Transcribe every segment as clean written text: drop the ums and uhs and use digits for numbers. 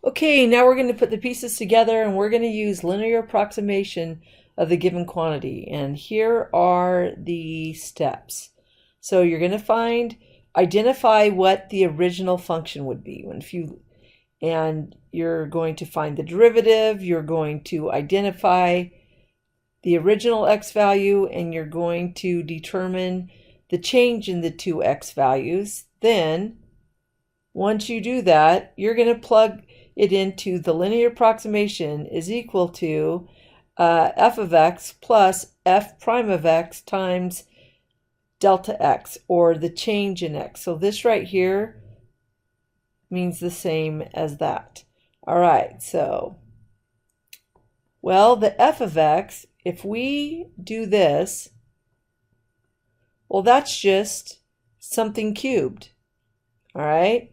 Okay, now we're going to put the pieces together and we're going to use linear approximation of the given quantity. And here are the steps. So you're going to identify what the original function would be. And you're going to find the derivative, you're going to identify the original x value, and you're going to determine the change in the two x values. Then, once you do that, you're going to plug it into the linear approximation is equal to f of x plus f prime of x times delta x, or the change in x. So this right here means the same as that. All right, so, well, the f of x, if we do this, well, that's just something cubed. All right,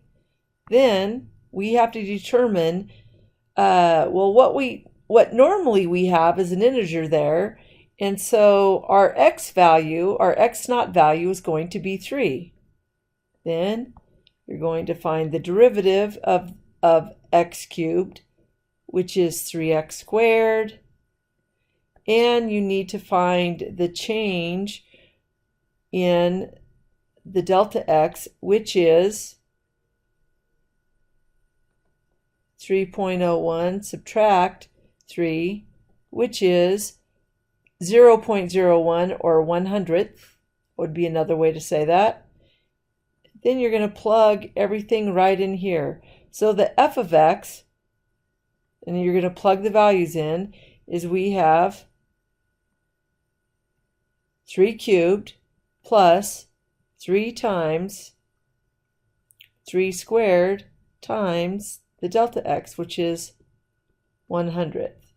then we have to determine, well, what normally we have is an integer there, and so our x value, our x naught value, is going to be 3. Then you're going to find the derivative of x cubed, which is 3x squared, and you need to find the change in the delta x, which is 3.01 subtract 3, which is 0.01, or 1/100th would be another way to say that. Then you're going to plug everything right in here. So the f of x, and you're going to plug the values in, is we have 3 cubed plus 3 times 3 squared times the delta x, which is 1/100th,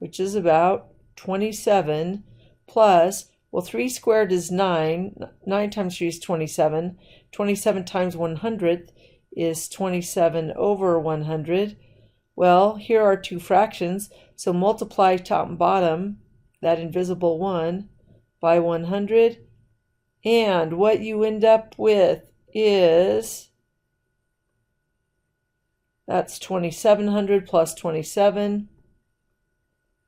which is about 27 plus, well, 3 squared is 9. 9 times 3 is 27. 27 times 1/100th is 27 over 100. Well, here are two fractions, so multiply top and bottom, that invisible 1, by 100, and what you end up with is, that's 2700 plus 27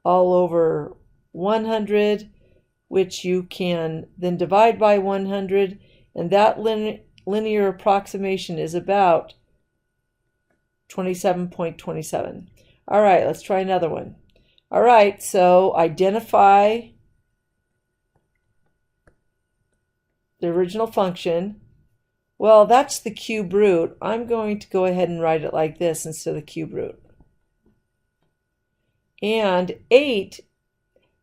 all over 100, which you can then divide by 100, and that linear approximation is about 27.27. All right, let's try another one. All right, so identify the original function. Well, that's the cube root. I'm going to go ahead and write it like this instead of the cube root. And 8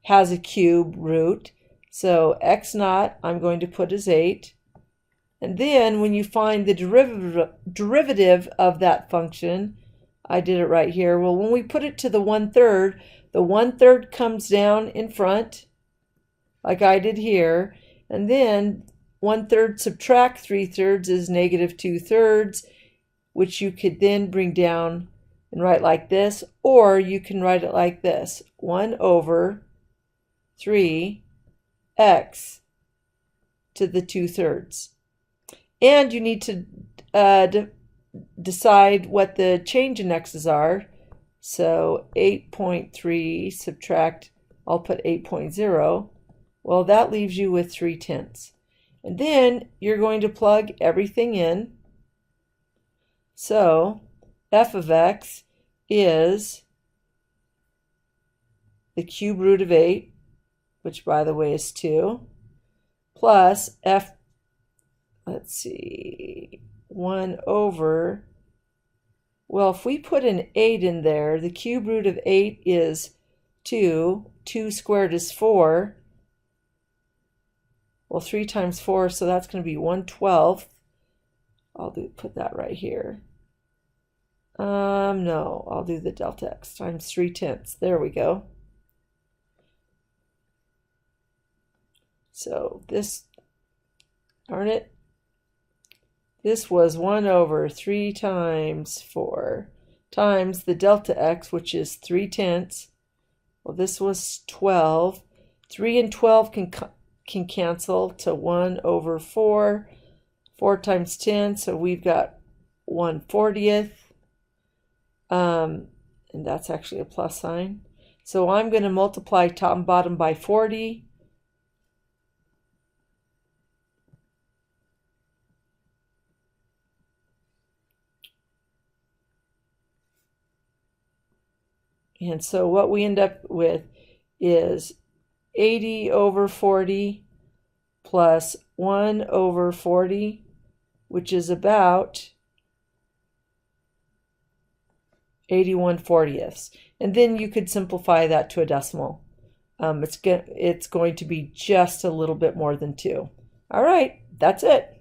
has a cube root, so x naught I'm going to put as 8. And then when you find the derivative of that function, I did it right here. Well, when we put it to the 1/3, the 1/3 comes down in front, like I did here, and then 1/3 subtract 3/3 is negative 2/3, which you could then bring down and write like this, or you can write it like this: 1 over 3x to the 2/3. And you need to decide what the change in x's are. So 8.3 subtract, I'll put 8.0. Well, that leaves you with 3/10. And then you're going to plug everything in. So f of x is the cube root of 8, which by the way is 2, plus f, let's see, 1 over, well, if we put an 8 in there, the cube root of 8 is 2. 2 squared is 4. Well, 3 times 4, so that's going to be 1/12. I'll put that right here. No, I'll do the delta x times 3/10. There we go. So this, darn it, this was 1 over 3 times 4 times the delta x, which is 3/10. Well, this was 12. 3 and 12 can cancel to 1 over 4. 4 times 10, so we've got 1/40th. And that's actually a plus sign. So I'm going to multiply top and bottom by 40. And so what we end up with is 80 over 40 plus 1 over 40, which is about 81/40. And then you could simplify that to a decimal. It's going to be just a little bit more than 2. All right, that's it.